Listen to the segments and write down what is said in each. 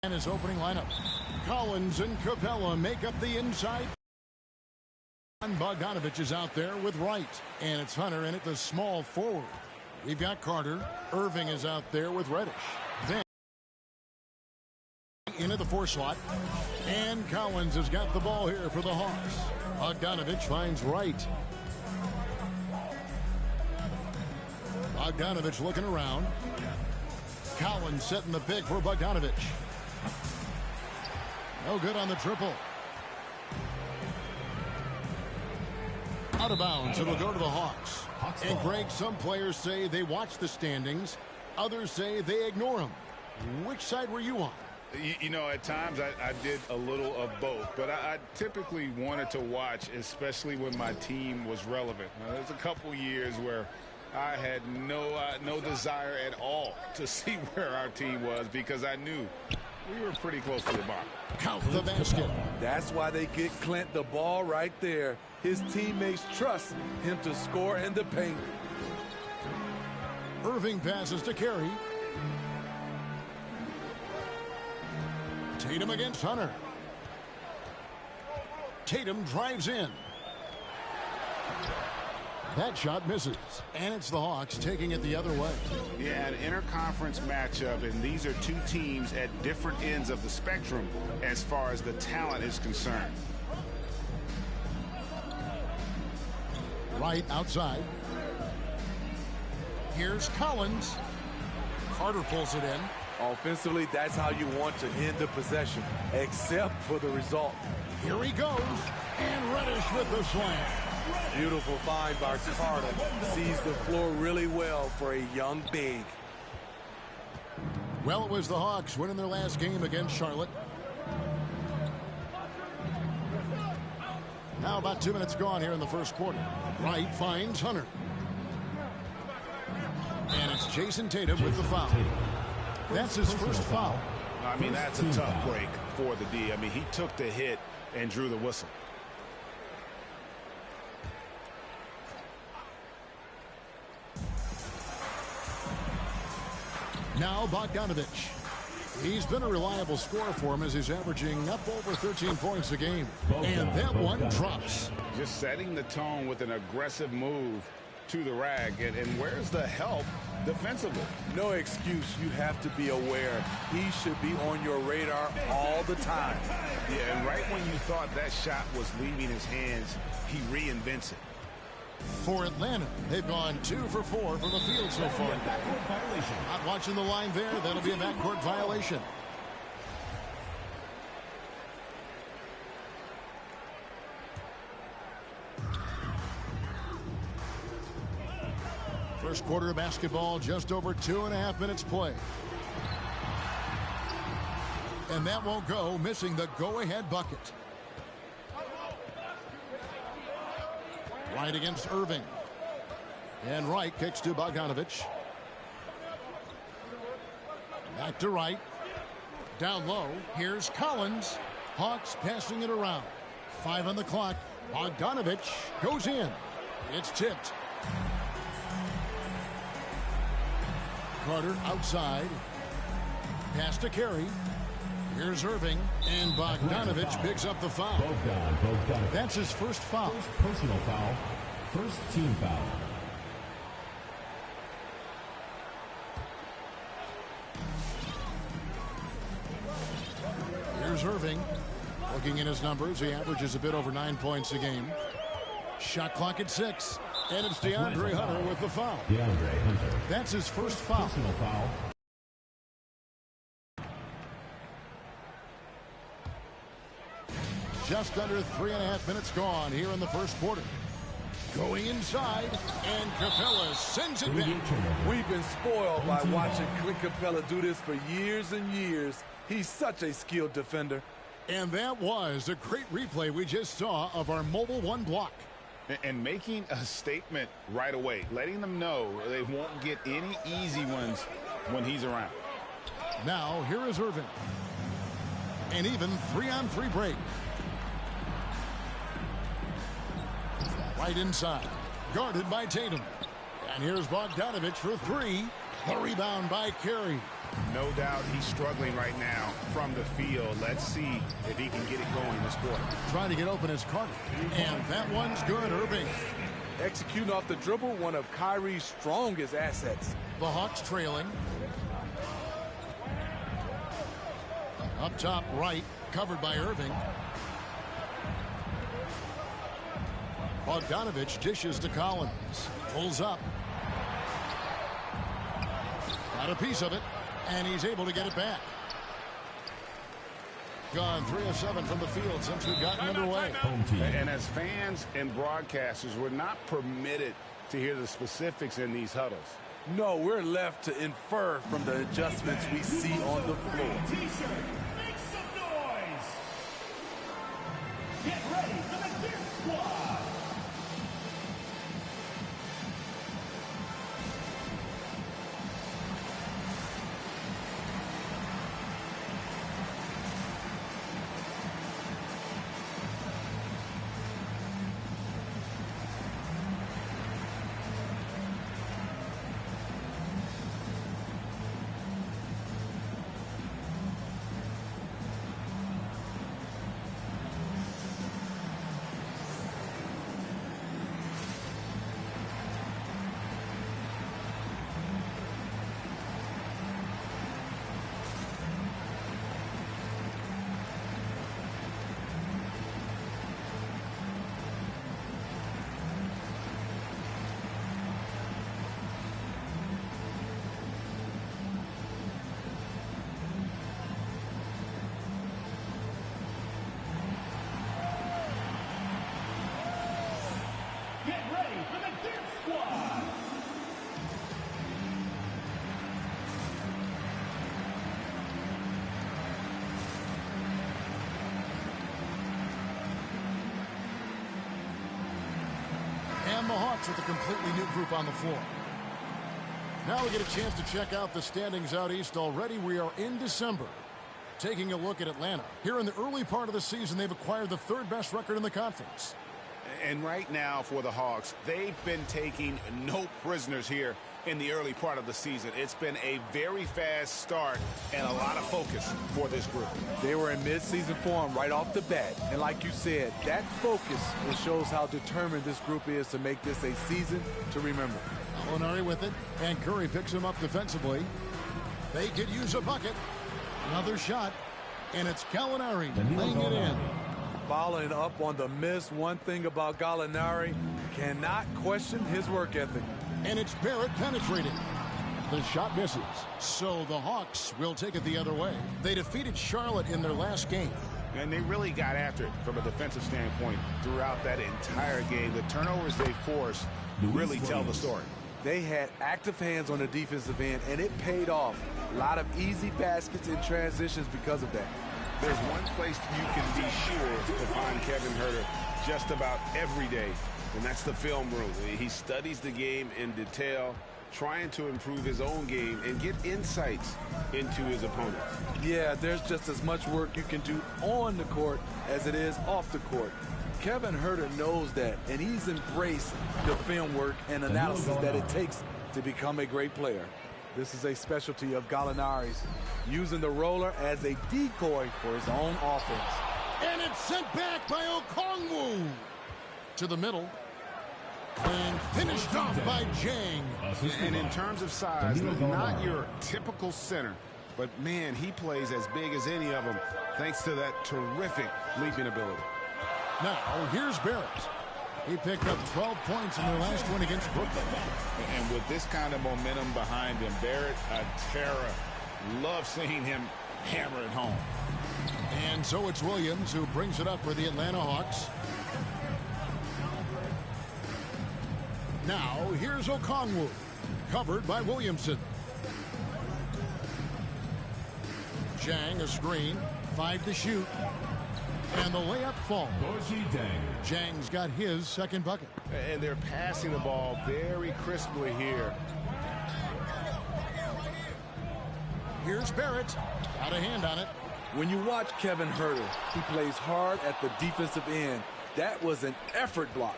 And his opening lineup. Collins and Capella make up the inside. And Bogdanovich is out there with Wright. And it's Hunter in at the small forward. We've got Carter. Irving is out there with Reddish. Then into the 4 slot. And Collins has got the ball here for the Hawks. Bogdanovich finds Wright. Bogdanovich looking around. Collins setting the pick for Bogdanovich. No good on the triple. Out of bounds. It'll go to the Hawks. And Greg, some players say they watch the standings. Others say they ignore them. Which side were you on? You know, at times I did a little of both, but I typically wanted to watch, especially when my team was relevant. There's a couple years where I had no desire at all to see where our team was because I knew we were pretty close to the bottom. Count the basket. That's why they get Clint the ball right there. His teammates trust him to score in the paint. Irving passes to Carey. Tatum against Hunter. Tatum drives in. That shot misses. And it's the Hawks taking it the other way. Yeah, an interconference matchup, and these are two teams at different ends of the spectrum as far as the talent is concerned. Right outside. Here's Collins. Carter pulls it in. Offensively, that's how you want to end the possession, except for the result. Here he goes. And Reddish with the slam. Beautiful find by Carter. Sees the floor really well for a young big. Well, it was the Hawks winning their last game against Charlotte. Now about 2 minutes gone here in the first quarter. Wright finds Hunter. And it's Jason Tatum with the foul. That's his first foul. I mean, that's a tough break for the D. I mean, he took the hit and drew the whistle. Now Bogdanovich. He's been a reliable scorer for him as he's averaging up over 13 points a game. And that one drops. Just setting the tone with an aggressive move to the rag. And where's the help defensively? No excuse. You have to be aware. He should be on your radar all the time. Yeah, and right when you thought that shot was leaving his hands, he reinvents it. For Atlanta, they've gone 2 for 4 from the field so far. Not watching the line there. That'll be a backcourt violation. First quarter of basketball, just over 2.5 minutes play. And that won't go, missing the go-ahead bucket. Wright against Irving. And Wright kicks to Bogdanovich. Back to Wright. Down low. Here's Collins. Hawks passing it around. 5 on the clock. Bogdanovich goes in. It's tipped. Carter outside. Pass to Carey. Here's Irving, and Bogdanovich picks up the foul. That's his first foul. First personal foul. First team foul. Here's Irving. Looking at his numbers, he averages a bit over 9 points a game. Shot clock at 6. And it's DeAndre Hunter with the foul. DeAndre Hunter. That's his first foul. Personal foul. Just under 3.5 minutes gone here in the first quarter. Going inside, and Capella sends it back. We've been spoiled by watching Clint Capella do this for years and years. He's such a skilled defender. And that was a great replay we just saw of our mobile one block. And making a statement right away, letting them know they won't get any easy ones when he's around. Now, here is Irving. An even 3-on-3 break. Right inside. Guarded by Tatum. And here's Bogdanovich for 3. The rebound by Carey. No doubt he's struggling right now from the field. Let's see if he can get it going this quarter. Trying to get open is Carter. And that one's good, Irving. Executing off the dribble, one of Kyrie's strongest assets. The Hawks trailing. Up top right, covered by Irving. Bogdanovich dishes to Collins. Pulls up. Got a piece of it, and he's able to get it back. Gone 3 of 7 from the field since we've gotten underway. And as fans and broadcasters, we're not permitted to hear the specifics in these huddles. No, we're left to infer from the adjustments we see on the floor. Make some noise! Get ready for the Gear Squad! Get ready for the Gear Squad! And the Hawks with a completely new group on the floor. Now we get a chance to check out the standings out east already. We are in December. Taking a look at Atlanta. Here in the early part of the season, they've acquired the 3rd best record in the conference. And right now for the Hawks, they've been taking no prisoners here in the early part of the season. It's been a very fast start and a lot of focus for this group. They were in mid-season form right off the bat. And like you said, that focus shows how determined this group is to make this a season to remember. Gallinari with it, and Curry picks him up defensively. They could use a bucket. Another shot, and it's Gallinari laying it in. Following up on the miss, one thing about Gallinari, cannot question his work ethic. And it's Barrett penetrating. The shot misses. So the Hawks will take it the other way. They defeated Charlotte in their last game. And they really got after it from a defensive standpoint throughout that entire game. The turnovers they forced really tell the story. They had active hands on the defensive end, and it paid off. A lot of easy baskets and transitions because of that. There's one place you can be sure to find Kevin Huerter just about every day, and that's the film room. He studies the game in detail, trying to improve his own game and get insights into his opponents. Yeah, there's just as much work you can do on the court as it is off the court. Kevin Huerter knows that, and he's embraced the film work and analysis that it takes to become a great player. This is a specialty of Gallinari's, using the roller as a decoy for his own offense. And it's sent back by Okongwu. To the middle. And finished off by Jang. And in terms of size, not your typical center, but man, he plays as big as any of them thanks to that terrific leaping ability. Now, here's Barrett. He picked up 12 points in their last win against Brooklyn. And with this kind of momentum behind him, Barrett, a terror. Love seeing him hammer it home. And so it's Williams who brings it up for the Atlanta Hawks. Now, here's Okongwu, covered by Williamson. Jang a screen, 5 to shoot. And the layup falls. Jang's got his second bucket. And they're passing the ball very crisply here. Here's Barrett. Got a hand on it. When you watch Kevin Huerter, he plays hard at the defensive end. That was an effort block.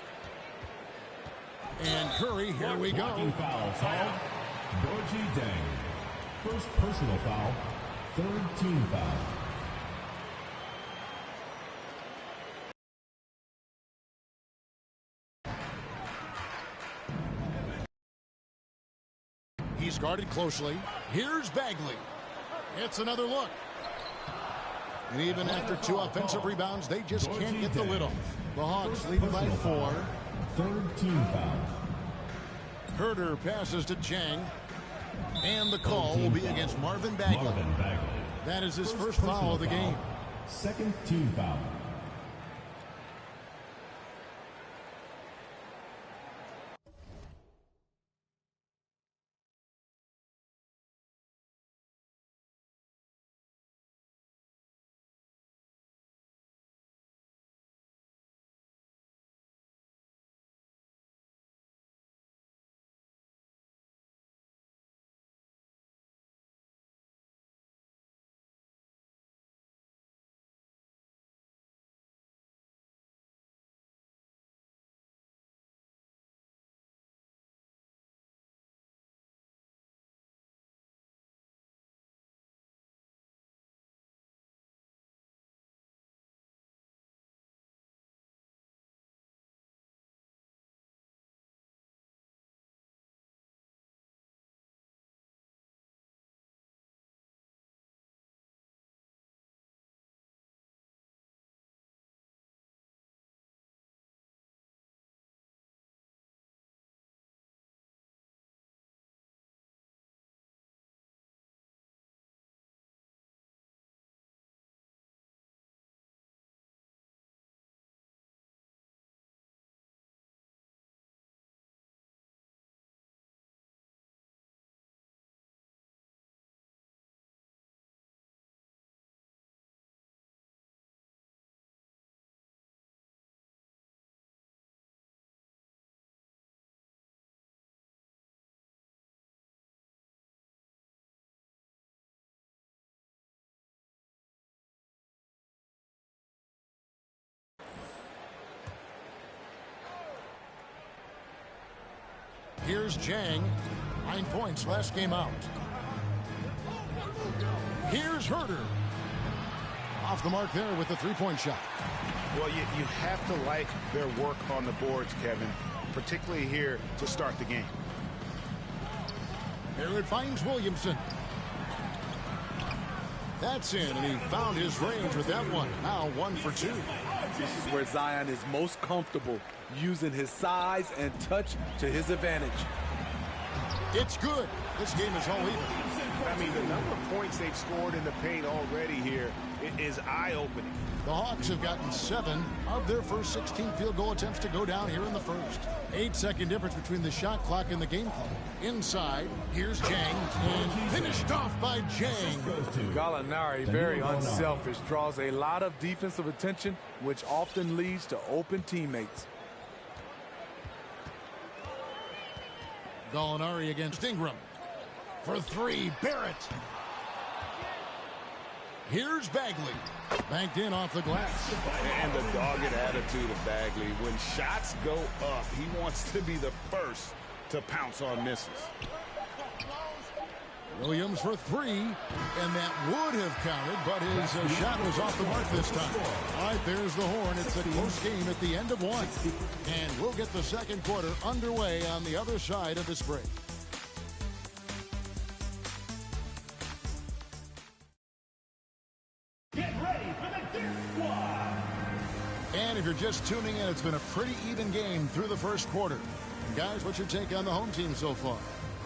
And Curry, here we go. First personal foul. Third team foul. He's guarded closely. Here's Bagley. It's another look. And even after 2 offensive rebounds, they just can't get the lid off. The Hawks leading by 4. Third team foul. Herder passes to Chang. And the call will be against Marvin Bagley. That is his first foul of the game. Second team foul. Here's Chang. 9 points last game out. Here's Herder. Off the mark there with the 3-point shot. Well, you have to like their work on the boards, Kevin, particularly here to start the game. Here it finds Williamson. That's in, and he found his range with that one. Now 1 for 2. This is where Zion is most comfortable, using his size and touch to his advantage. It's good. This game is all even. I mean, the number of points they've scored in the paint already here is eye-opening. The Hawks have gotten 7 of their first 16 field goal attempts to go down here in the first. 8-second difference between the shot clock and the game clock. Inside, here's Chang, and finished off by Chang. Gallinari, very unselfish, draws a lot of defensive attention, which often leads to open teammates. Gallinari against Ingram. For 3, Barrett. Here's Bagley. Banked in off the glass. And the dogged attitude of Bagley. When shots go up, he wants to be the first to pounce on misses. Williams for 3, and that would have counted, but his shot was off the mark this time. All right, there's the horn. It's a close game at the end of 1. And we'll get the second quarter underway on the other side of this break. Get ready for the Dirt Squad. And if you're just tuning in, it's been a pretty even game through the first quarter. Guys, what's your take on the home team so far?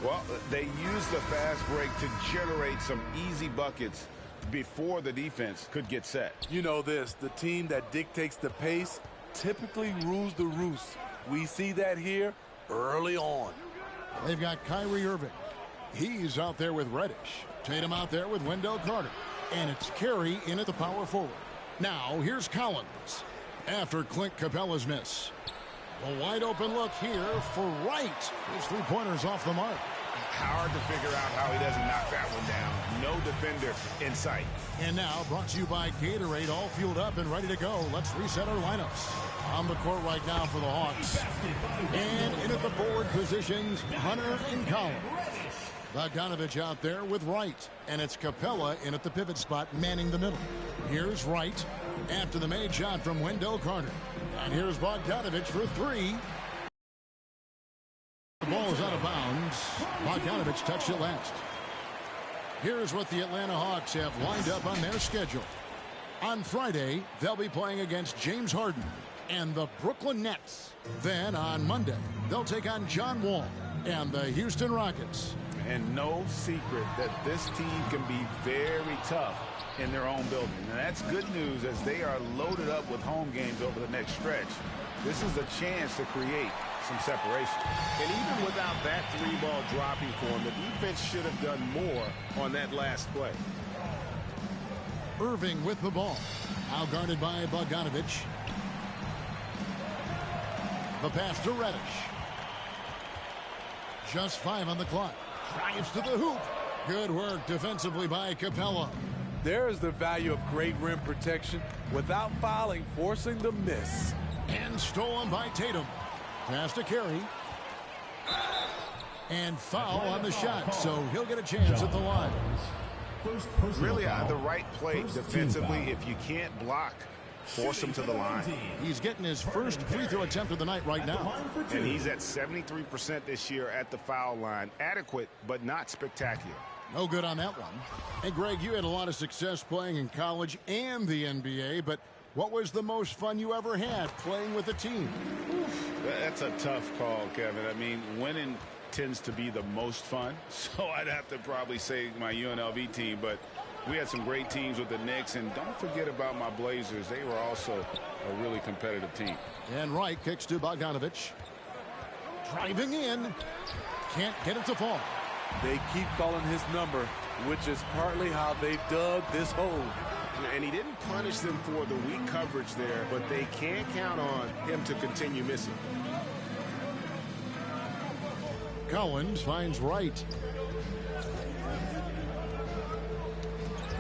Well, they used the fast break to generate some easy buckets before the defense could get set. You know this, the team that dictates the pace typically rules the roost. We see that here early on. They've got Kyrie Irving. He's out there with Reddish. Tatum out there with Wendell Carter. And it's Carey in at the power forward. Now, here's Collins. After Clint Capella's miss. A wide open look here for Wright. His 3-pointer's off the mark. Hard to figure out how he doesn't knock that one down. No defender in sight. And now, brought to you by Gatorade, all fueled up and ready to go. Let's reset our lineups. On the court right now for the Hawks. And in at the forward positions, Hunter and Collins. Bogdanovich out there with Wright. And it's Capella in at the pivot spot, manning the middle. Here's Wright after the made shot from Wendell Carter. And here's Bogdanovich for three. The ball is out of bounds. Bogdanovich touched it last. Here's what the Atlanta Hawks have lined up on their schedule. On Friday, they'll be playing against James Harden and the Brooklyn Nets. Then on Monday, they'll take on John Wall and the Houston Rockets. And no secret that this team can be very tough in their own building. And that's good news as they are loaded up with home games over the next stretch. This is a chance to create some separation. And even without that three-ball dropping for him, the defense should have done more on that last play. Irving with the ball. Now guarded by Bogdanovich. The pass to Reddish. Just 5 on the clock. Drives to the hoop. Good work defensively by Capella. There is the value of great rim protection without fouling, forcing the miss. And stolen by Tatum. Pass to Carey. And foul on the shot, so he'll get a chance at the line. Really the right play defensively. If you can't block, force him to the line. He's getting his first free throw attempt of the night right now. And he's at 73% this year at the foul line. Adequate, but not spectacular. No good on that one. Hey, Greg, you had a lot of success playing in college and the NBA, but what was the most fun you ever had playing with a team? That's a tough call, Kevin. I mean, winning tends to be the most fun, so I'd have to probably say my UNLV team, but we had some great teams with the Knicks, and don't forget about my Blazers. They were also a really competitive team. And Wright kicks to Bogdanovich. Driving in. Can't get it to fall. They keep calling his number, which is partly how they dug this hole. And he didn't punish them for the weak coverage there, but they can't count on him to continue missing. Collins finds Wright.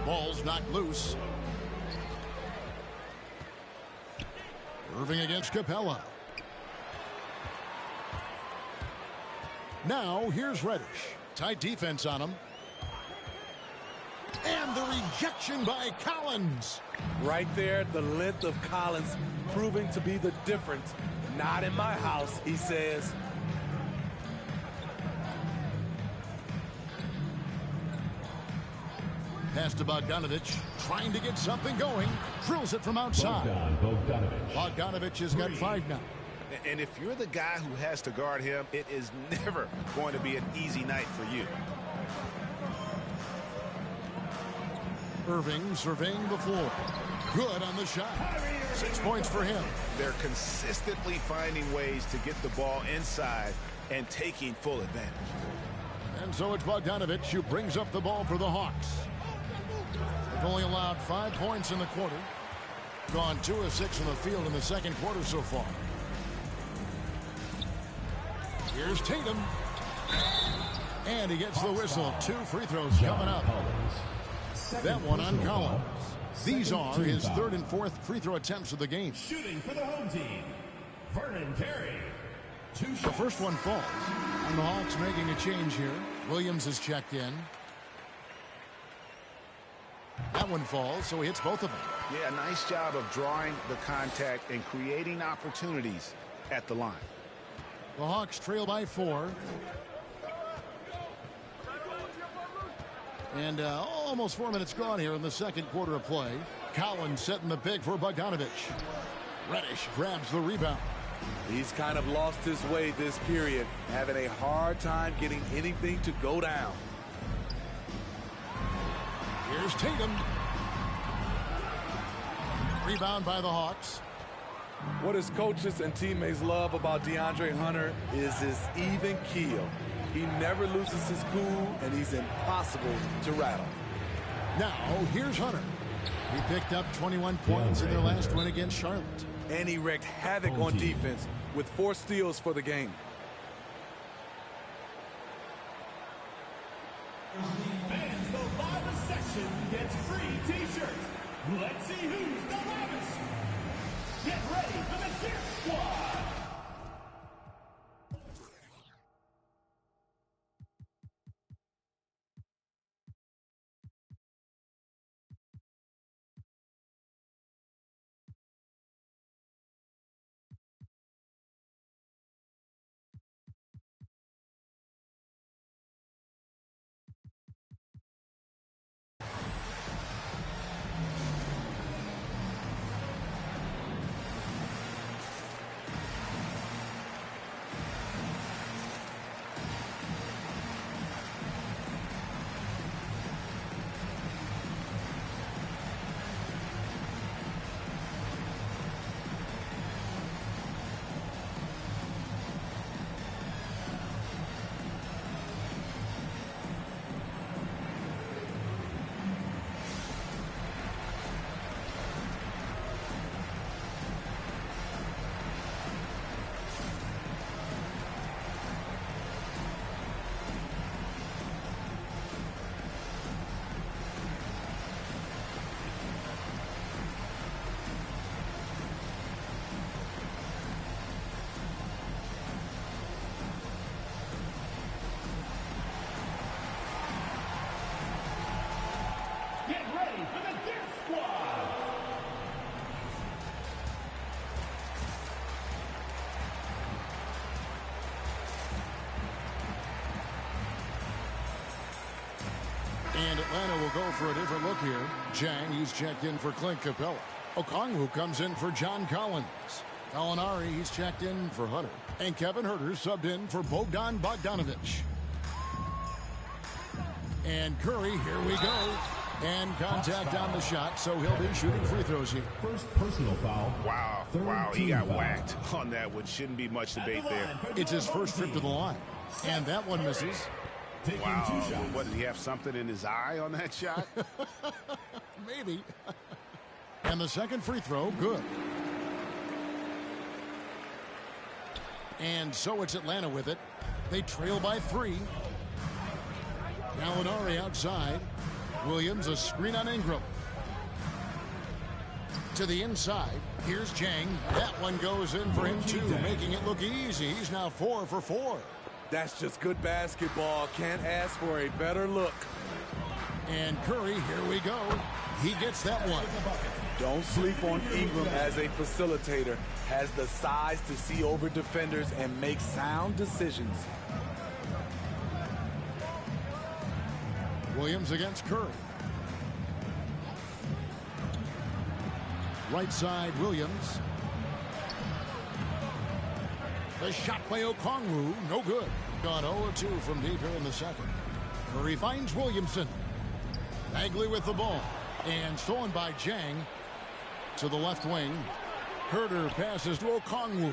Ball's knocked loose. Irving against Capella. Now here's Reddish. Tight defense on him. And the rejection by Collins. Right there, the length of Collins proving to be the difference. Not in my house, he says. Pass to Bogdanovich, trying to get something going. Drills it from outside. Bogdanovich has got 5 now. And if you're the guy who has to guard him, it is never going to be an easy night for you. Irving surveying the floor. Good on the shot. 6 points for him. They're consistently finding ways to get the ball inside and taking full advantage. And so it's Bogdanovich who brings up the ball for the Hawks. They've only allowed 5 points in the quarter. Gone 2 of 6 from the field in the second quarter so far. Here's Tatum. And he gets the whistle. 2 free throws coming up. That one on Collins. These are his 3rd and 4th free throw attempts of the game. Shooting for the home team, Vernon Carey. 2 shots. The first one falls. And the Hawks making a change here. Williams is checked in. That one falls, so he hits both of them. Yeah, nice job of drawing the contact and creating opportunities at the line. The Hawks trail by 4. And almost 4 minutes gone here in the second quarter of play. Collins setting the pick for Bogdanovich. Reddish grabs the rebound. He's kind of lost his way this period, having a hard time getting anything to go down. Here's Tatum. Rebound by the Hawks. What his coaches and teammates love about DeAndre Hunter is his even keel. He never loses his cool, and he's impossible to rattle. Now, here's Hunter. He picked up 21 points in their last win against Charlotte. And he wreaked havoc on defense with 4 steals for the game. Fans, the loudest section gets free t-shirts. Let's see who's the loudest. Get ready for the Gear Squad. Atlanta will go for a different look here. Jang, he's checked in for Clint Capella. Okongwu comes in for John Collins. Gallinari, he's checked in for Hunter. And Kevin Huerter subbed in for Bogdan Bogdanovic. And Curry, here we go. And contact on the shot, so he'll be shooting free throws here. First personal foul. Wow, he got whacked on that one. Shouldn't be much debate there. It's his first trip to the line. And that one misses. Wow, what, did he have something in his eye on that shot? Maybe. And the second free throw, good. And so it's Atlanta with it. They trail by 3. Gallinari outside. Williams, a screen on Ingram. To the inside. Here's Jang. That one goes in for him, too, making it look easy. He's now 4 for 4. That's just good basketball. Can't ask for a better look. And Curry, here we go. He gets that one. Don't sleep on Ingram as a facilitator. Has the size to see over defenders and make sound decisions. Williams against Curry. Right side, Williams. The shot by Okongwu, no good. Gone 0-2 from deep here in the second. Curry finds Williamson. Bagley with the ball. And stolen by Jang to the left wing. Huerter passes to Okongwu.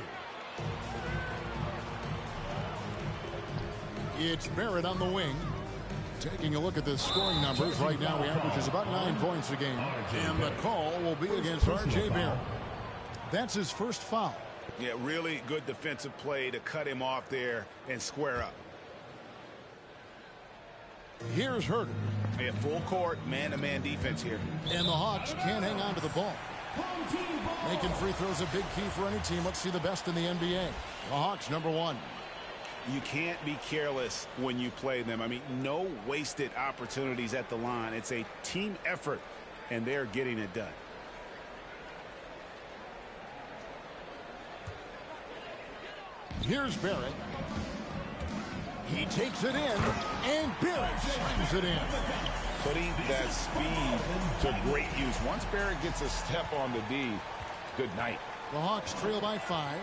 It's Barrett on the wing. Taking a look at the scoring numbers right now, he averages about 9 points a game. And the call will be against R.J. Barrett. That's his first foul. Yeah, really good defensive play to cut him off there and square up. Here's Huerter. Yeah, full court, man-to-man defense here. And the Hawks can't hang on to the ball. Making free throws a big key for any team. Let's see the best in the NBA. The Hawks, number 1. You can't be careless when you play them. I mean, no wasted opportunities at the line. It's a team effort, and they're getting it done. Here's Barrett. He takes it in, and Barrett slams it in. Putting that speed to great use. Once Barrett gets a step on the D, good night. The Hawks trail by 5.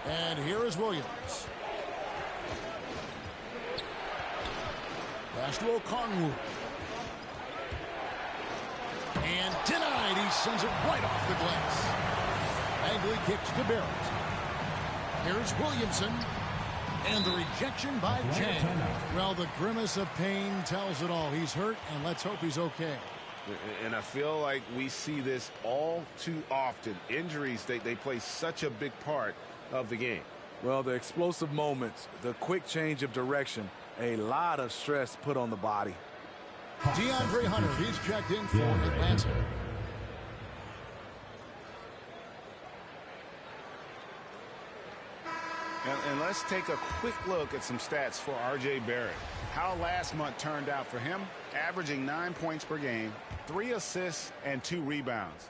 And here is Williams. Pass to Okongwu. And denied. He sends it right off the glass. Bagley kicks to Barrett. Here's Williamson. And the rejection by Jang. Well, the grimace of pain tells it all. He's hurt, and let's hope he's okay. And I feel like we see this all too often. Injuries, they play such a big part of the game. Well, the explosive moments, the quick change of direction, a lot of stress put on the body. DeAndre Hunter, he's checked in for Atlanta. And let's take a quick look at some stats for R.J. Barrett. How last month turned out for him, averaging 9 points per game, 3 assists, and 2 rebounds.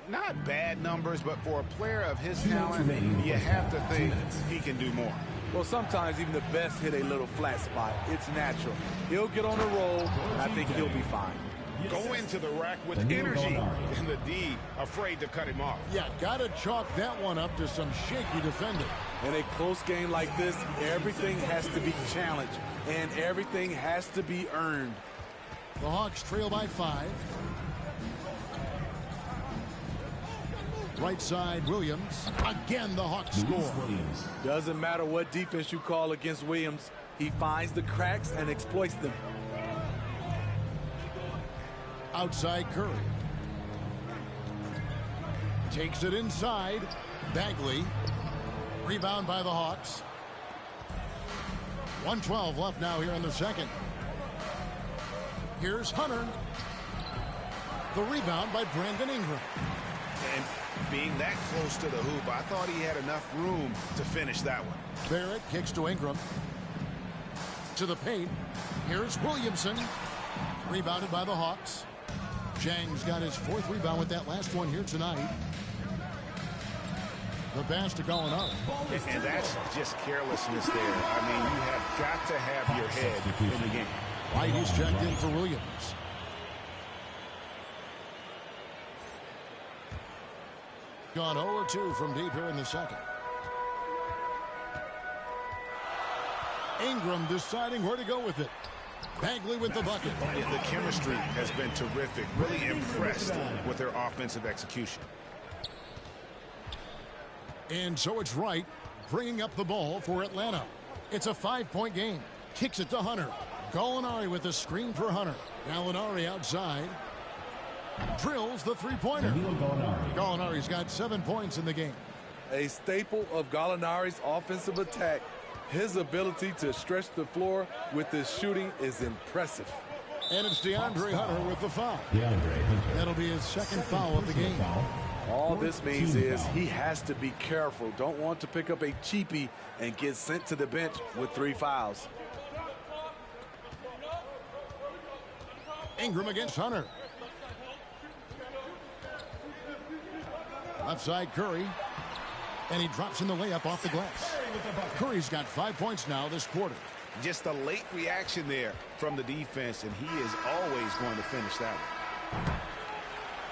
Not bad numbers, but for a player of his talent, you have to think he can do more. Well, sometimes even the best hit a little flat spot. It's natural. He'll get on a roll, and I think he'll be fine. Go into the rack with energy, and the D afraid to cut him off. Yeah, got to chalk that one up to some shaky defending. In a close game like this, everything has to be challenged, and everything has to be earned. The Hawks trail by 5. Right side, Williams. Again, the Hawks score. Doesn't matter what defense you call against Williams. He finds the cracks and exploits them. Outside Curry. Takes it inside. Bagley. Rebound by the Hawks. 1:12 left now here in the second. Here's Hunter. The rebound by Brandon Ingram. And being that close to the hoop, I thought he had enough room to finish that one. Barrett kicks to Ingram. To the paint. Here's Williamson. Rebounded by the Hawks. Jang's got his 4th rebound with that last one here tonight. The pass to Gallinari. And that's just carelessness there. I mean, you have got to have your head in the game. White is checked in for Williams. Gone 0-2 from deep here in the second. Ingram deciding where to go with it. Bagley with the bucket. The chemistry has been terrific. Really impressed with their offensive execution. And so it's Wright bringing up the ball for Atlanta. It's a 5-point game. Kicks it to Hunter. Gallinari with the screen for Hunter. Gallinari outside. Drills the three-pointer. Gallinari's got 7 points in the game. A staple of Gallinari's offensive attack. His ability to stretch the floor with his shooting is impressive. And it's DeAndre Hunter with the foul. That'll be his second foul of the game. All this means is he has to be careful. Don't want to pick up a cheapie and get sent to the bench with 3 fouls. Ingram against Hunter. Left side Curry. And he drops in the layup off the glass. Curry's got 5 points now this quarter. Just a late reaction there from the defense, and he is always going to finish that one.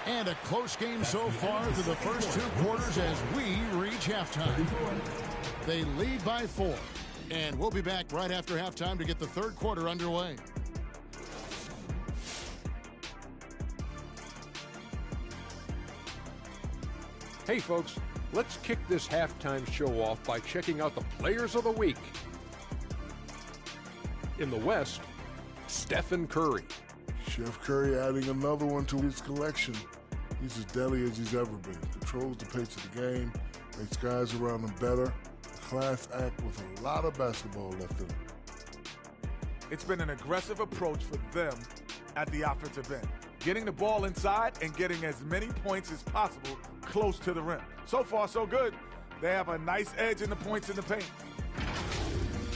And a close game so far through the first 2 quarters as we reach halftime. They lead by 4. And we'll be back right after halftime to get the third quarter underway. Hey folks, let's kick this halftime show off by checking out the players of the week. In the West, Stephen Curry. Chef Curry adding another one to his collection. He's as deadly as he's ever been. Controls the pace of the game, makes guys around him better. A class act with a lot of basketball left in him. It's been an aggressive approach for them at the offensive end. Getting the ball inside and getting as many points as possible close to the rim. So far, so good. They have a nice edge in the points in the paint.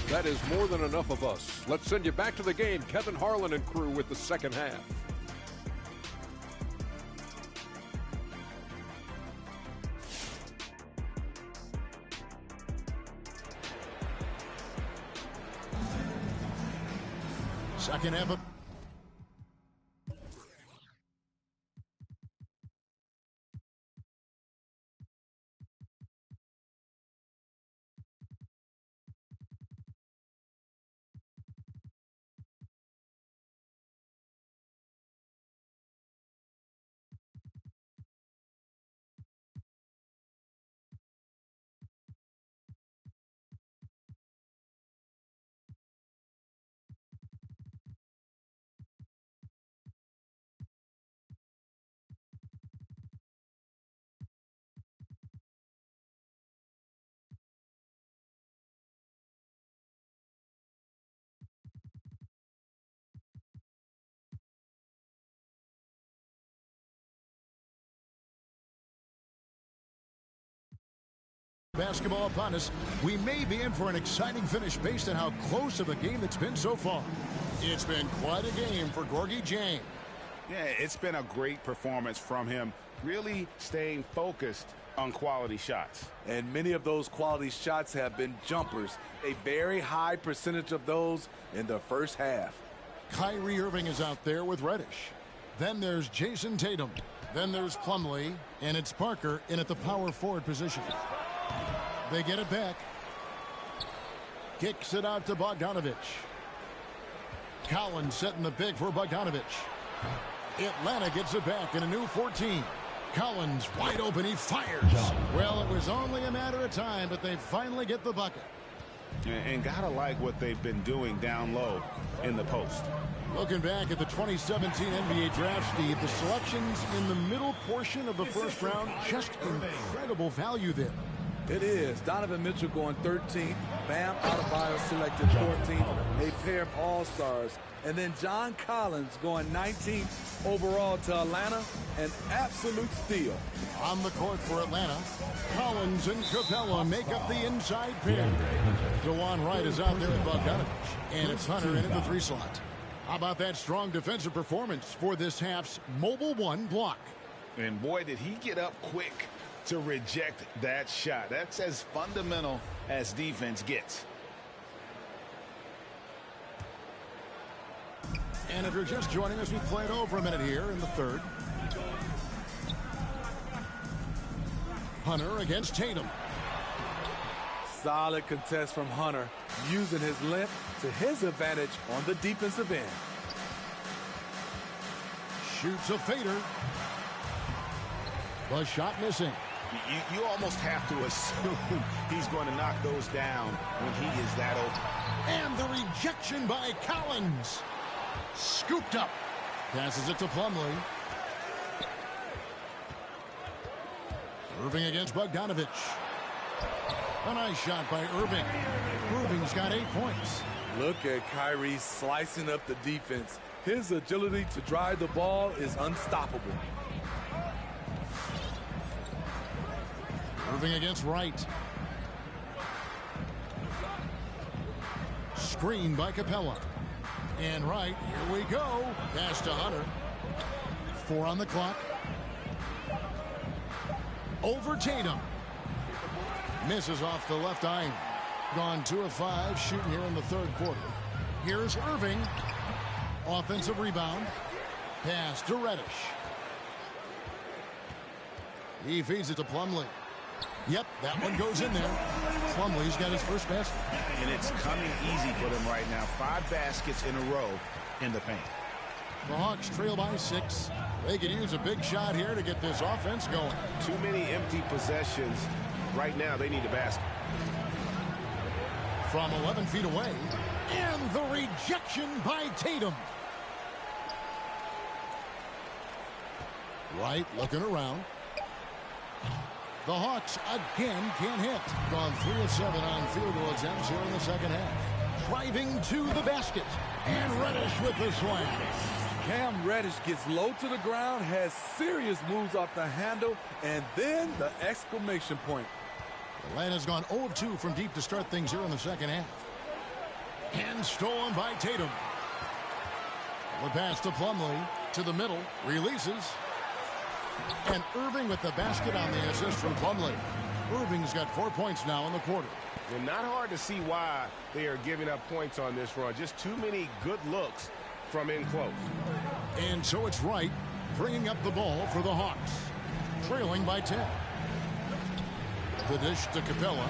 That is more than enough of us. Let's send you back to the game. Kevin Harlan and crew with the second half. Second half of basketball upon us. We may be in for an exciting finish based on how close of a game it's been so far. It's been quite a game for Gorgie Jang. Yeah, it's been a great performance from him, really staying focused on quality shots. And many of those quality shots have been jumpers. A very high percentage of those in the first half. Kyrie Irving is out there with Reddish. Then there's Jason Tatum. Then there's Plumlee. And it's Parker in at the power forward position. They get it back. Kicks it out to Bogdanovich. Collins setting the big for Bogdanovich. Atlanta gets it back in a new 14. Collins wide open. He fires. Well, it was only a matter of time, but they finally get the bucket. And gotta like what they've been doing down low in the post. Looking back at the 2017 NBA draft, Steve, the selections in the middle portion of the first round, just incredible value there. It is. Donovan Mitchell going 13th. Bam Adebayo selected 14th. A pair of all-stars. And then John Collins going 19th overall to Atlanta. An absolute steal. On the court for Atlanta, Collins and Capella make up the inside pair. DeJuan Wright is out there at Bogdanovich. And it's Hunter in at the 3 slot. How about that strong defensive performance for this half's Mobile One block? And boy, did he get up quick to reject that shot. That's as fundamental as defense gets. And if you're just joining us, we played over a minute here in the third. Hunter against Tatum. Solid contest from Hunter, using his length to his advantage on the defensive end. Shoots a fader. The shot missing. You almost have to assume he's going to knock those down when he is that open. And the rejection by Collins. Scooped up. Passes it to Plumlee. Irving against Bogdanovich. A nice shot by Irving. Irving's got 8 points. Look at Kyrie slicing up the defense. His agility to drive the ball is unstoppable. Irving against Wright. Screen by Capella. And Wright, here we go. Pass to Hunter. 4 on the clock. Over Tatum. Misses off the left iron. Gone 2 of 5 shooting here in the third quarter. Here's Irving. Offensive rebound. Pass to Reddish. He feeds it to Plumlee. Yep, that one goes in there. Plumlee's got his first basket. And it's coming easy for them right now. 5 baskets in a row in the paint. The Hawks trail by 6. They could use a big shot here to get this offense going. Too many empty possessions. Right now, they need a basket. From 11 feet away. And the rejection by Tatum. Wright looking around. The Hawks again can't hit. Gone 3 of 7 on field goal attempts here in the second half. Driving to the basket. And Reddish with the slam. Cam Reddish gets low to the ground, has serious moves off the handle, and then the exclamation point. Atlanta's gone 0 of 2 from deep to start things here in the second half. And stolen by Tatum. The pass to Plumlee. To the middle. Releases. And Irving with the basket on the assist from Plumlee. Irving's got 4 points now in the quarter. And not hard to see why they are giving up points on this run. Just too many good looks from in close. And so it's Wright bringing up the ball for the Hawks. Trailing by 10. The dish to Capella.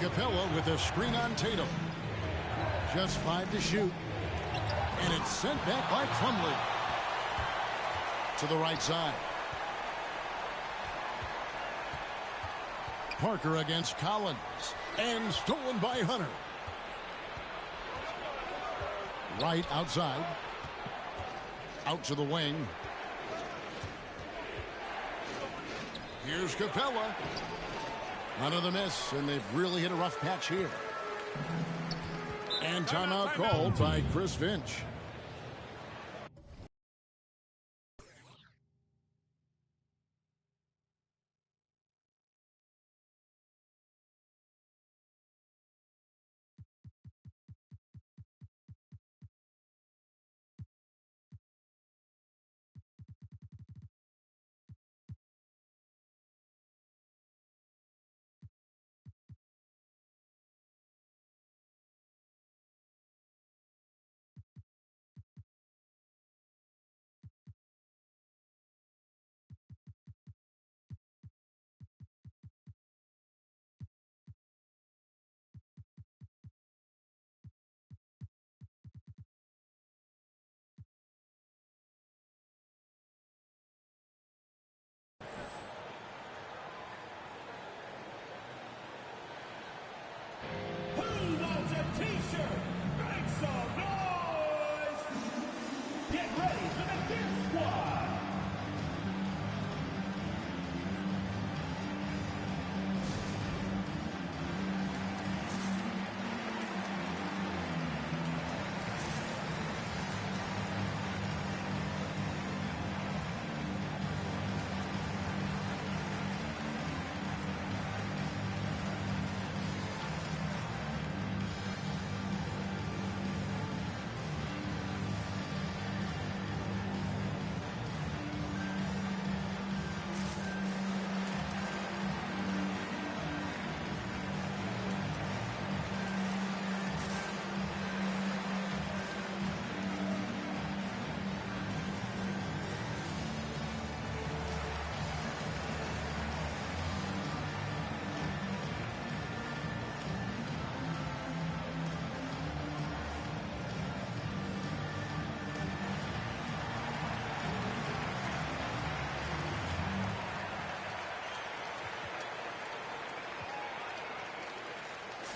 Capella with a screen on Tatum. Just 5 to shoot. And it's sent back by Plumlee. To the right side. Parker against Collins. And stolen by Hunter. Wright outside. Out to the wing. Here's Capella. Another miss, and they've really hit a rough patch here. And timeout called by Chris Finch.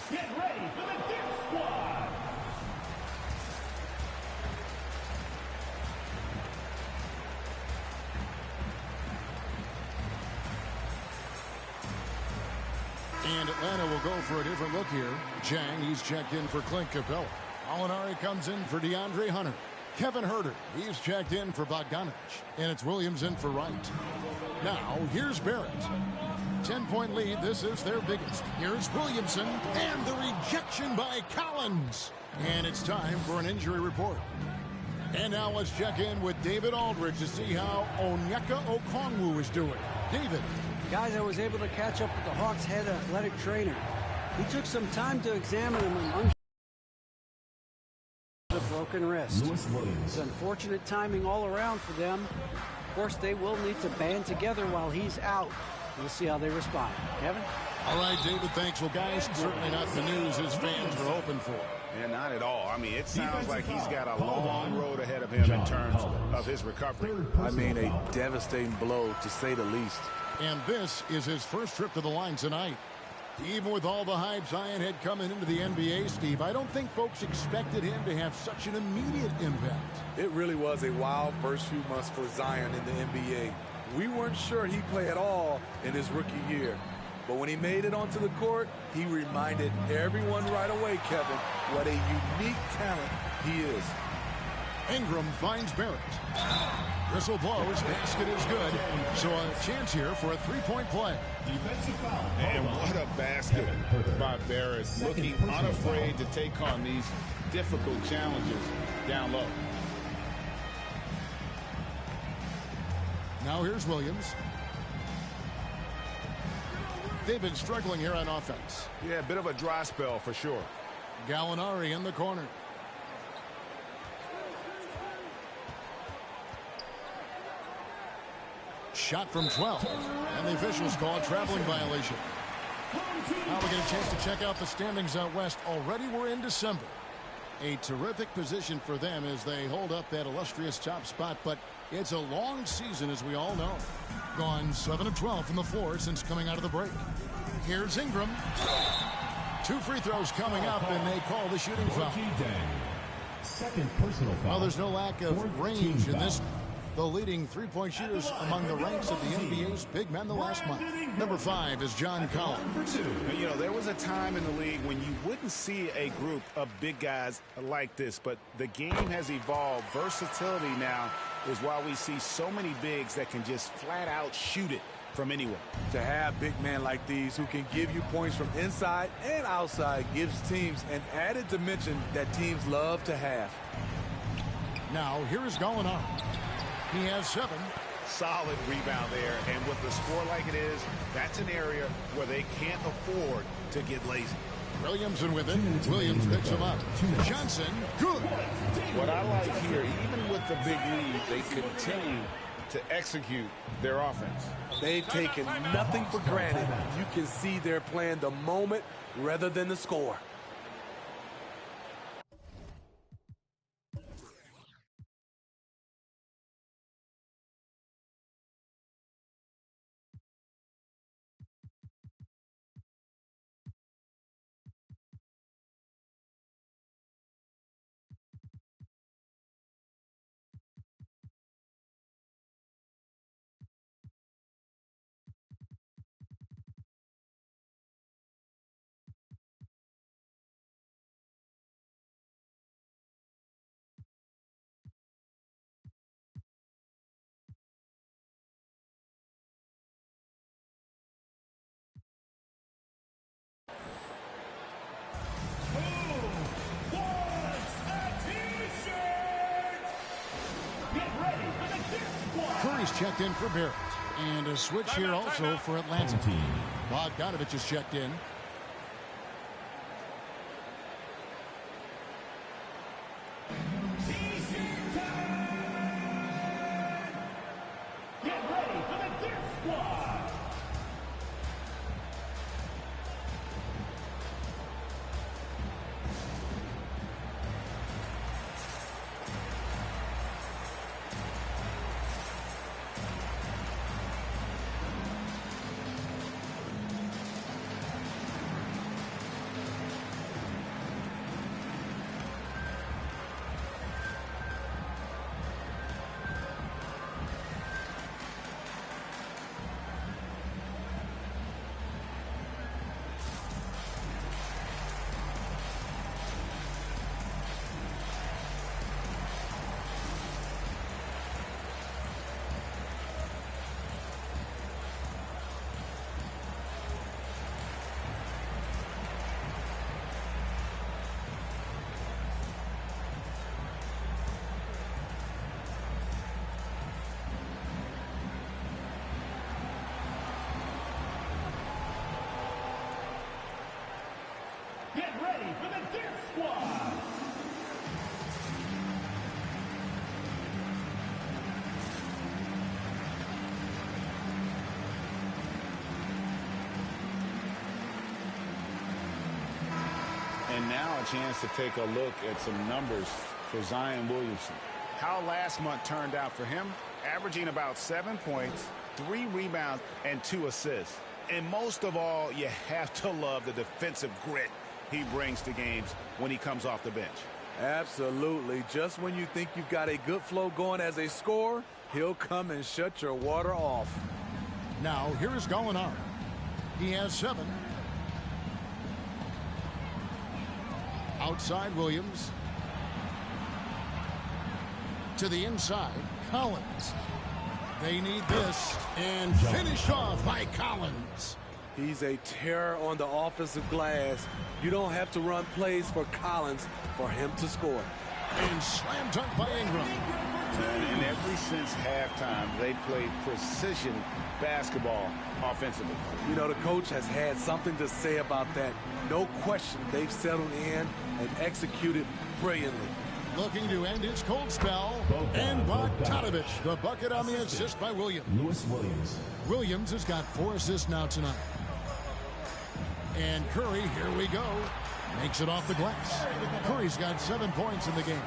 Get ready for the Dip Squad. And Atlanta will go for a different look here. Chang, he's checked in for Clint Capella. Alinari comes in for DeAndre Hunter. Kevin Huerter, he's checked in for Bogdanovich. And it's Williams in for Wright. Now, here's Barrett. 10-point lead. This is their biggest. Here's Williamson. And the rejection by Collins. And it's time for an injury report. And now let's check in with David Aldridge to see how Onyeka Okongwu is doing. David. Guys, I was able to catch up with the Hawks head athletic trainer. He took some time to examine him and a broken wrist. It's unfortunate timing all around for them. Of course, they will need to band together while he's out. We'll see how they respond. Kevin? All right, David, thanks. Well, guys, certainly not the news his fans are hoping for. Yeah, not at all. I mean, it sounds like he's got a long road ahead of him in terms of his recovery. I mean, a devastating blow, to say the least. And this is his first trip to the line tonight. Even with all the hype Zion had coming into the NBA, Steve, I don't think folks expected him to have such an immediate impact. It really was a wild first few months for Zion in the NBA. We weren't sure he'd play at all in his rookie year. But when he made it onto the court, he reminded everyone right away, Kevin, what a unique talent he is. Ingram finds Barrett. Whistle blows, basket is good. So a chance here for a three-point play. And what a basket by Barrett, looking unafraid to take on these difficult challenges down low. Now here's Williams. They've been struggling here on offense. Yeah, a bit of a dry spell for sure. Gallinari in the corner. Shot from 12. And the officials call a traveling violation. Now we get a chance to check out the standings out west. Already we're in December. A terrific position for them as they hold up that illustrious top spot. But it's a long season, as we all know. Gone 7 of 12 from the floor since coming out of the break. Here's Ingram. 2 free throws coming up, and they call the shooting foul. Second personal foul. Well, there's no lack of range in this. The leading three-point shooters among the ranks of the NBA's big men the last month. Number 5 is John Collins. You know, there was a time in the league when you wouldn't see a group of big guys like this, but the game has evolved. Versatility now is why we see so many bigs that can just flat out shoot it from anywhere. To have big men like these who can give you points from inside and outside gives teams an added dimension that teams love to have. Now, here is Gallinari. He has 7. Solid rebound there, and with the score like it is, that's an area where they can't afford to get lazy. Williamson with it. Williams picks him up. Johnson, good. What I like here, even with the big lead, they continue to execute their offense. They've taken nothing for granted. You can see they're playing the moment rather than the score. Curry's checked in for Barrett. And a switch here also for Atlanta. Bogdanovich is checked in. Get ready for the Dip Squad. And now a chance to take a look at some numbers for Zion Williamson. How last month turned out for him, averaging about 7 points, 3 rebounds, and 2 assists. And most of all, you have to love the defensive grit he brings to games when he comes off the bench. Absolutely. Just when you think you've got a good flow going as a scorer, he'll come and shut your water off. Now, here is Gallinari. He has 7. Outside Williams. To the inside, Collins. They need this, and finished off by Collins. He's a terror on the offensive glass. You don't have to run plays for Collins for him to score. And slam dunk by Ingram. And ever since halftime, they played precision basketball offensively. You know, the coach has had something to say about that. No question, they've settled in and executed brilliantly. Looking to end his cold spell, and Bogdanovich, the bucket on the assist by Williams. Lewis Williams. Williams has got 4 assists now tonight. And Curry, here we go, makes it off the glass. Curry's got 7 points in the game.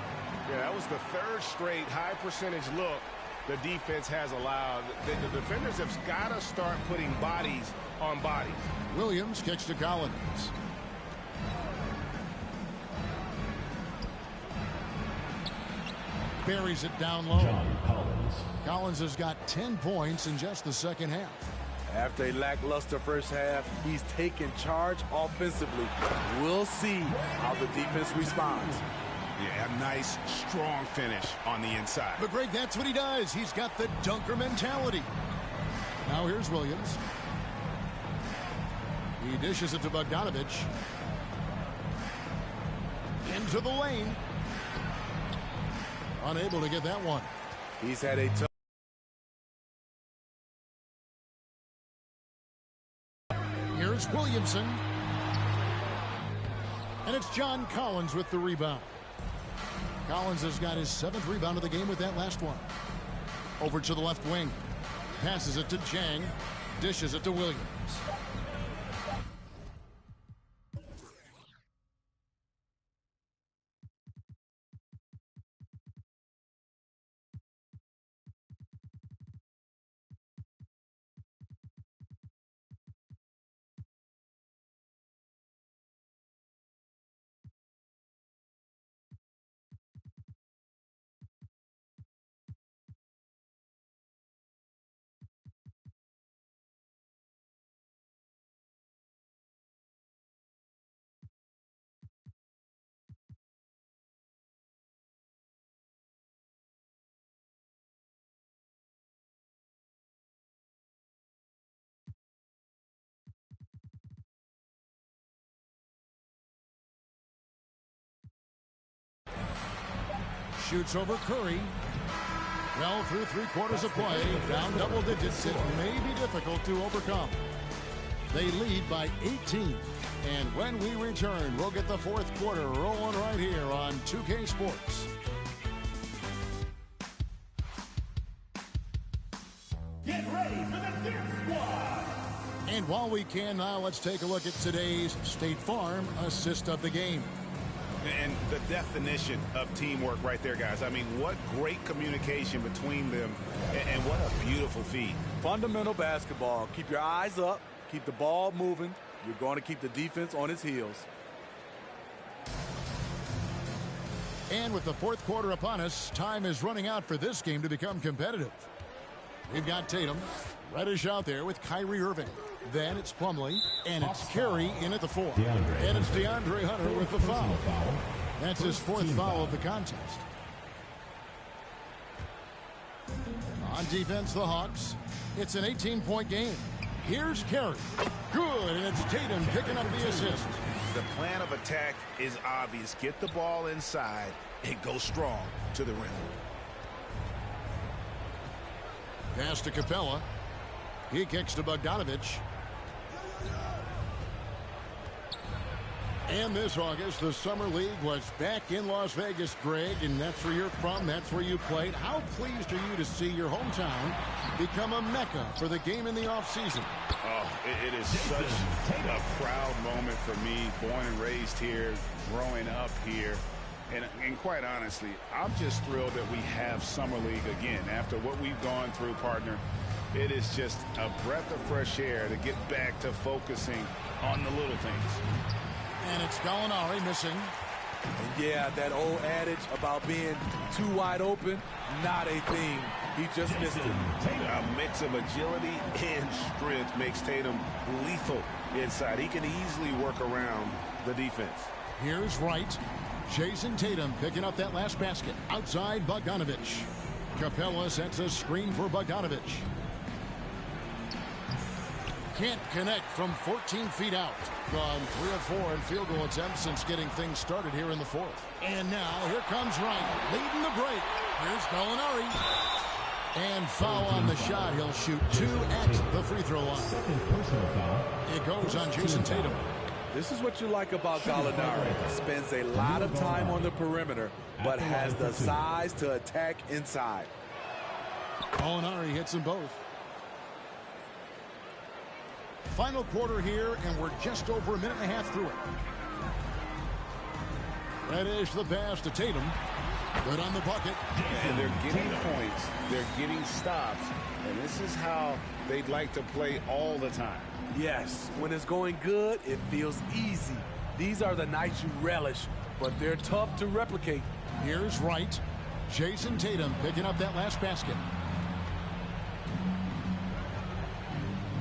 Yeah, that was the 3rd straight high percentage look the defense has allowed. The defenders have got to start putting bodies on bodies. Williams kicks to Collins. Buries it down low. Collins has got 10 points in just the second half. After a lackluster first half, he's taken charge offensively. We'll see how the defense responds. Yeah, a nice, strong finish on the inside. But Greg, that's what he does. He's got the dunker mentality. Now here's Williams. He dishes it to Bogdanovich. Into the lane. Unable to get that one. He's had a tough. Here's Williamson. And it's John Collins with the rebound. Collins has got his 7th rebound of the game with that last one. Over to the left wing. Passes it to Jang. Dishes it to Williams. Shoots over Curry. Well, through 3/4 of play, down double digits, it may be difficult to overcome. They lead by 18. And when we return, we'll get the 4th quarter rolling right here on 2K Sports. Get ready for the Dirt Squad. And while we can now, let's take a look at today's State Farm assist of the game. And the definition of teamwork right there, guys. I mean, what great communication between them, and what a beautiful feed. Fundamental basketball. Keep your eyes up. Keep the ball moving. You're going to keep the defense on its heels. And with the 4th quarter upon us, time is running out for this game to become competitive. We've got Tatum, Reddish out there with Kyrie Irving. Then it's Plumlee, and it's Carey in at the 4. And it's DeAndre Hunter with the foul. That's his 4th foul of the contest. On defense, the Hawks. It's an 18-point game. Here's Carey. Good, and it's Tatum picking up the assist. The plan of attack is obvious. Get the ball inside and go strong to the rim. Pass to Capella. He kicks to Bogdanovich. And this August, the Summer League was back in Las Vegas, Greg, and that's where you're from. That's where you played. How pleased are you to see your hometown become a mecca for the game in the offseason? Oh, it is such a proud moment for me, born and raised here, growing up here. And quite honestly, I'm just thrilled that we have Summer League again. After what we've gone through, partner, it is just a breath of fresh air to get back to focusing on the little things. And it's Gallinari missing. And yeah, that old adage about being too wide open, not a thing. He just missed it. A mix of agility and strength makes Tatum lethal inside. He can easily work around the defense. Here's Wright. Jason Tatum picking up that last basket. Outside Bogdanovich. Capella sets a screen for Bogdanovich. Can't connect from 14 feet out. Gone 3 of 4 in field goal attempts since getting things started here in the fourth. And now here comes Wright leading the break. Here's Gallinari. And foul on the shot. He'll shoot 2 at the free throw line. It goes on Jason Tatum. This is what you like about Gallinari. Spends a lot of time on the perimeter, but has the size to attack inside. Gallinari hits them both. Final quarter here, and we're just over a minute and a half through it. Reddish the pass to Tatum. Good on the bucket. And they're getting points. They're getting stops. And this is how they'd like to play all the time. Yes, when it's going good, it feels easy. These are the nights you relish, but they're tough to replicate. Here's Wright. Jason Tatum picking up that last basket.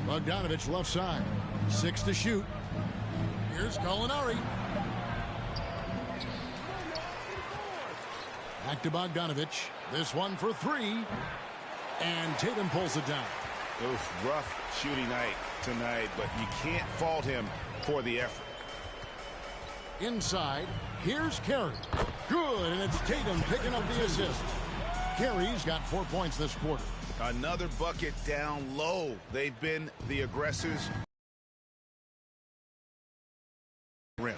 Bogdanovich left side. 6 to shoot. Here's Gallinari. Back to Bogdanovich. This one for 3. And Tatum pulls it down. Oof, rough shooting night tonight, but you can't fault him for the effort. Inside, here's Carey. Good, and it's Tatum picking up the assist. Carey's got 4 points this quarter. Another bucket down low. They've been the aggressors. Rim.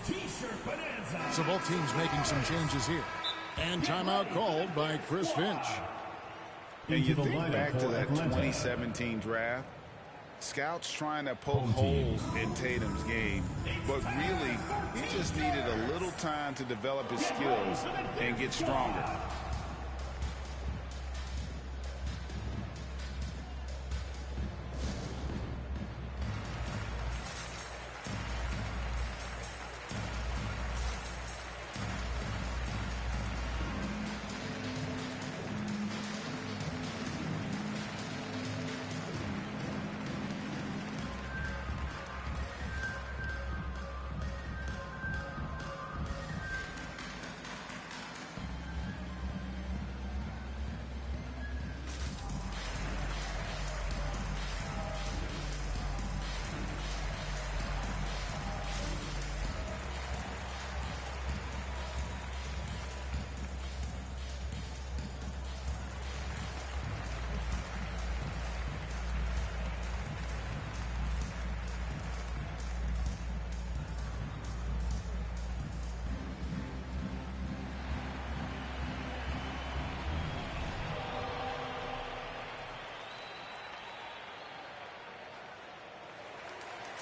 T-shirt bonanza. So both teams making some changes here. And timeout called by Chris Finch. And you think back to that 2017 draft, scouts trying to poke holes in Tatum's game, but really he just needed a little time to develop his skills and get stronger.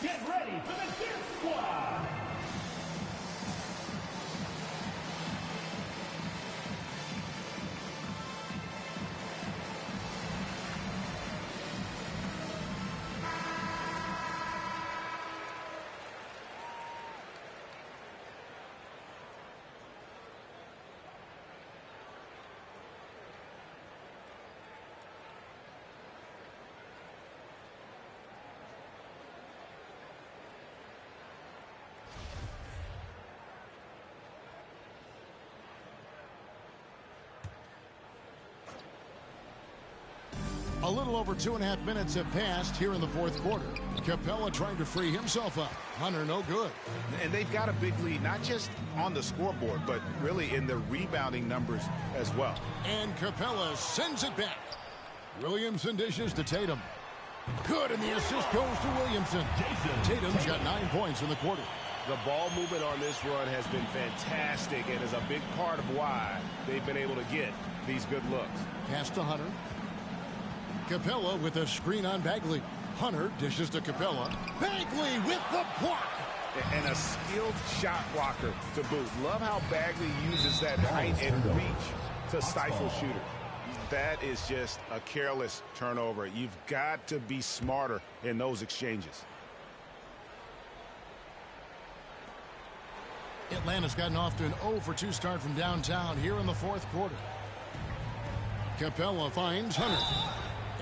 Get ready for the Gear Squad! A little over 2.5 minutes have passed here in the fourth quarter. Capella trying to free himself up. Hunter no good. And they've got a big lead, not just on the scoreboard, but really in the rebounding numbers as well. And Capella sends it back. Williamson dishes to Tatum. Good, and the assist goes to Williamson. Tatum's got 9 points in the quarter. The ball movement on this run has been fantastic and is a big part of why they've been able to get these good looks. Pass to Hunter. Capella with a screen on Bagley. Hunter dishes to Capella. Bagley with the block. And a skilled shot blocker to boot. Love how Bagley uses that height and reach to stifle shooters. That is just a careless turnover. You've got to be smarter in those exchanges. Atlanta's gotten off to an 0-for-2 start from downtown here in the fourth quarter. Capella finds Hunter.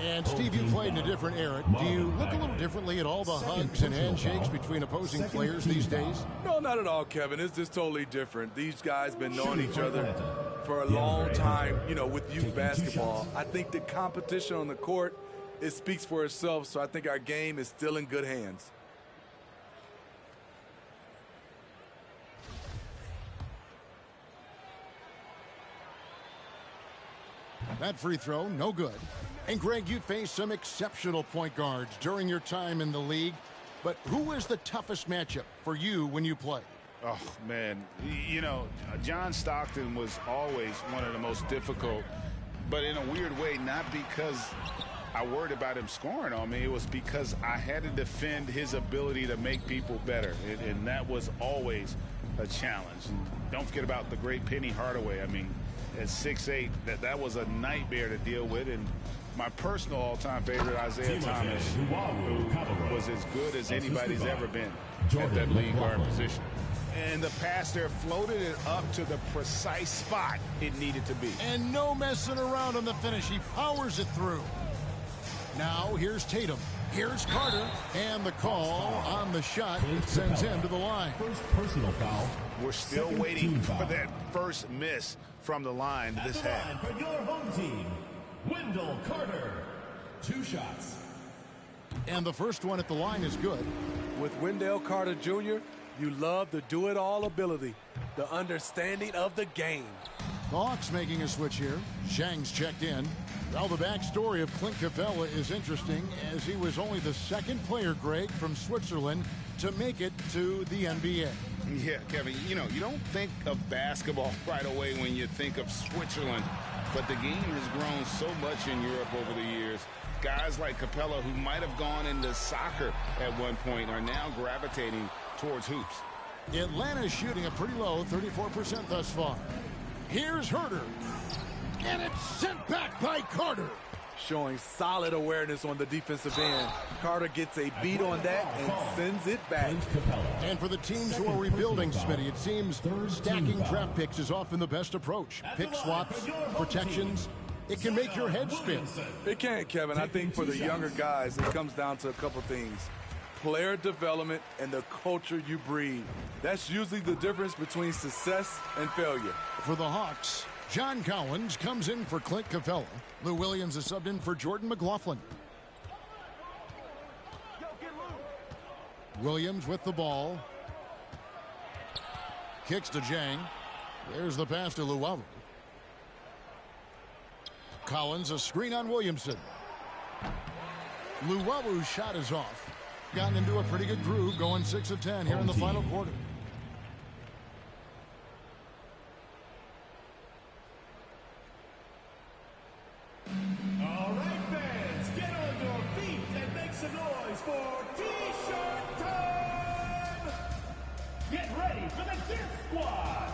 And Steve, you played in a different era. Do you look a little differently at all the hugs and handshakes between opposing players these days? No, not at all, Kevin. It's just totally different. These guys been knowing each other for a long time, you know, with youth basketball. I think the competition on the court, it speaks for itself, so I think our game is still in good hands. That free throw, no good. And Greg, you faced some exceptional point guards during your time in the league. But who was the toughest matchup for you when you played? Oh, man. You know, John Stockton was always one of the most difficult, but in a weird way, not because I worried about him scoring on me. It was because I had to defend his ability to make people better, and that was always a challenge. And don't forget about the great Penny Hardaway. I mean, at 6'8", that was a nightmare to deal with. And my personal all-time favorite, Isaiah Thomas, who was as good as anybody's ever been at that league guard position. And the pass there floated it up to the precise spot it needed to be. And no messing around on the finish. He powers it through. Now here's Tatum. Here's Carter. And the call on the shot sends him to the line. First personal foul. We're still waiting for that first miss from the line this half. For your home team, Wendell Carter. 2 shots. And the first one at the line is good. With Wendell Carter Jr., you love the do-it-all ability, the understanding of the game. The Hawks making a switch here. Zhang's checked in. Well, the backstory of Clint Capella is interesting, as he was only the second player, Greg, from Switzerland to make it to the NBA. Yeah, Kevin, you know, you don't think of basketball right away when you think of Switzerland, but the game has grown so much in Europe over the years. Guys like Capella, who might have gone into soccer at one point, are now gravitating towards hoops. Atlanta's shooting a pretty low 34% thus far. Here's Herter. And it's sent back by Carter. Showing solid awareness on the defensive end. Carter gets a beat on that and sends it back. And for the teams who are rebuilding, Smitty, it seems stacking draft picks is often the best approach. Pick swaps, protections. It can make your head spin. It can, Kevin. I think for the younger guys, it comes down to a couple things. Player development and the culture you breed. That's usually the difference between success and failure. For the Hawks, John Collins comes in for Clint Capella. Lou Williams is subbed in for Jordan McLaughlin. Williams with the ball. Kicks to Zhang. There's the pass to Luwawu. Collins, a screen on Williamson. Luwawu's shot is off. Gotten into a pretty good groove, going 6 of 10 here in the final quarter. All right, fans, get on your feet and make some noise for T-shirt time! Get ready for the Dirt Squad!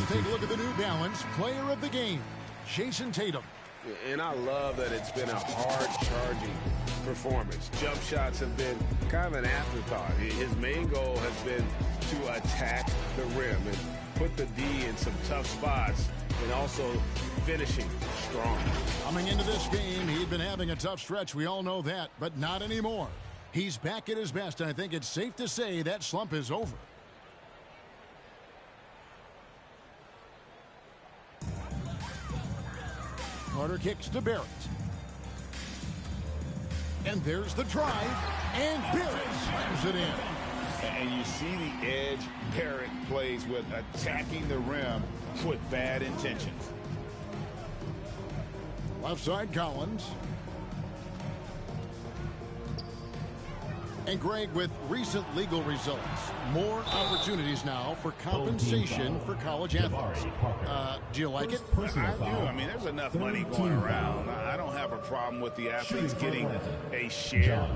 Take a look at the New Balance Player of the Game, Jason Tatum. And I love that it's been a hard-charging performance. Jump shots have been kind of an afterthought. His main goal has been to attack the rim and put the D in some tough spots, and also finishing strong. Coming into this game, he'd been having a tough stretch. We all know that, but not anymore. He's back at his best, and I think it's safe to say that slump is over. Carter kicks to Barrett. And there's the drive, and Barrett slams it in. And you see the edge Barrett plays with, attacking the rim with bad intentions. Left side, Collins. And Greg, with recent legal results, more opportunities now for compensation for college athletes. Do you like it? I do. I mean, there's enough money going around. I don't have a problem with the athletes getting a share.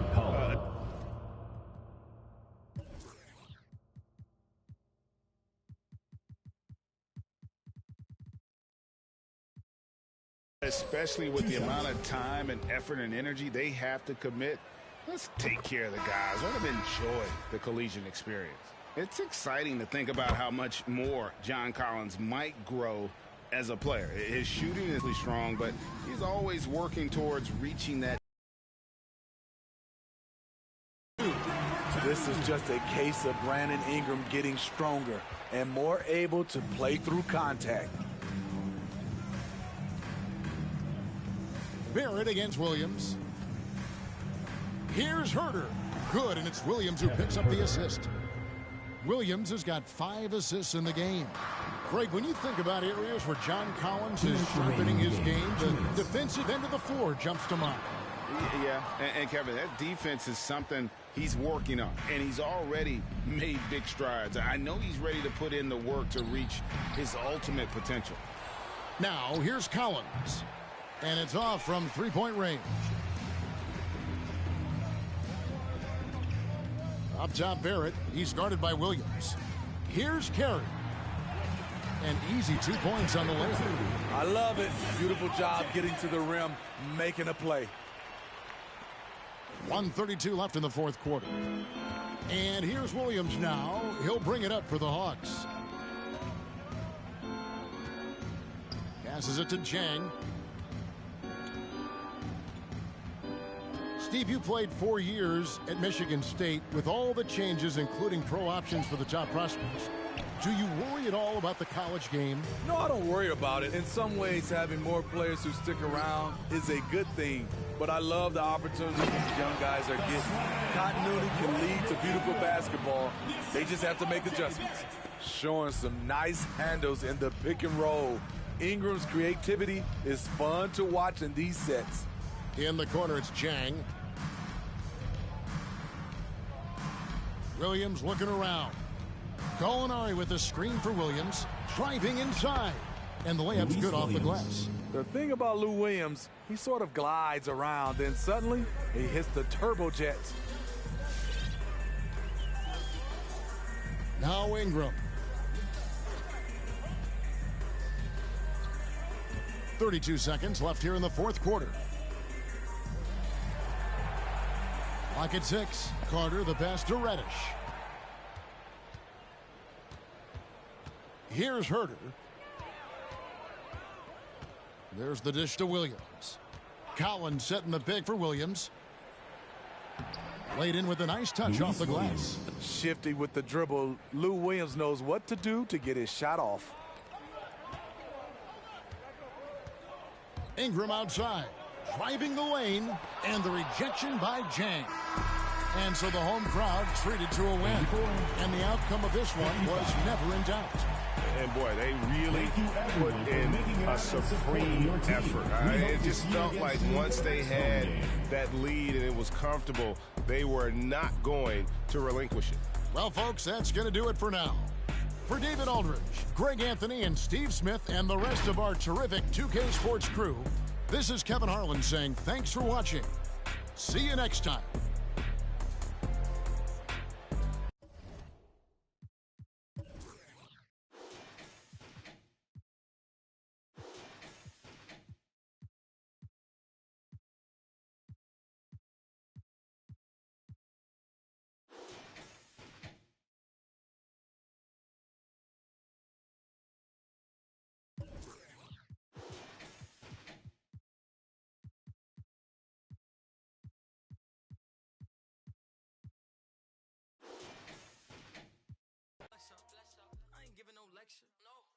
Especially with the amount of time and effort and energy they have to commit. Let's take care of the guys. Let them enjoy the collegiate experience. It's exciting to think about how much more John Collins might grow as a player. His shooting is really strong, but he's always working towards reaching that. This is just a case of Brandon Ingram getting stronger and more able to play through contact. Barrett against Williams. Here's Herter. Good, and it's Williams who picks up the assist. Williams has got 5 assists in the game. Greg, when you think about areas where John Collins is sharpening his game, the defensive end of the floor jumps to mind. Yeah, and Kevin, that defense is something he's working on, and he's already made big strides. I know he's ready to put in the work to reach his ultimate potential. Now, here's Collins, and it's off from three-point range. Up top, Barrett. He's guarded by Williams. Here's Carey. And easy 2 points on the layup. I love it. Beautiful job getting to the rim, making a play. 1:32 left in the fourth quarter. And here's Williams now. He'll bring it up for the Hawks. Passes it to Jang. Steve, you played 4 years at Michigan State. With all the changes, including pro options for the top prospects, do you worry at all about the college game? No, I don't worry about it. In some ways, having more players who stick around is a good thing. But I love the opportunity these young guys are getting. Continuity can lead to beautiful basketball. They just have to make adjustments. Showing some nice handles in the pick and roll. Ingram's creativity is fun to watch in these sets. In the corner, it's Jang. Williams looking around. Gallinari with the screen for Williams. Driving inside. And the layup's good off the glass. The thing about Lou Williams, he sort of glides around, then suddenly he hits the turbojet. Now Ingram. 32 seconds left here in the fourth quarter. Clock at 6. Carter, the pass to Reddish. Here's Herter. There's the dish to Williams. Collins setting the pick for Williams. Played in with a nice touch off the glass. Shifty with the dribble. Lou Williams knows what to do to get his shot off. Ingram outside. Driving the lane. And the rejection by Jang. And so the home crowd treated to a win. And the outcome of this one was never in doubt. And boy, they really put in a supreme effort. It just felt like once they had that lead and it was comfortable, they were not going to relinquish it. Well, folks, that's going to do it for now. For David Aldridge, Greg Anthony, and Steve Smith, and the rest of our terrific 2K Sports crew, this is Kevin Harlan saying thanks for watching. See you next time. selection? No.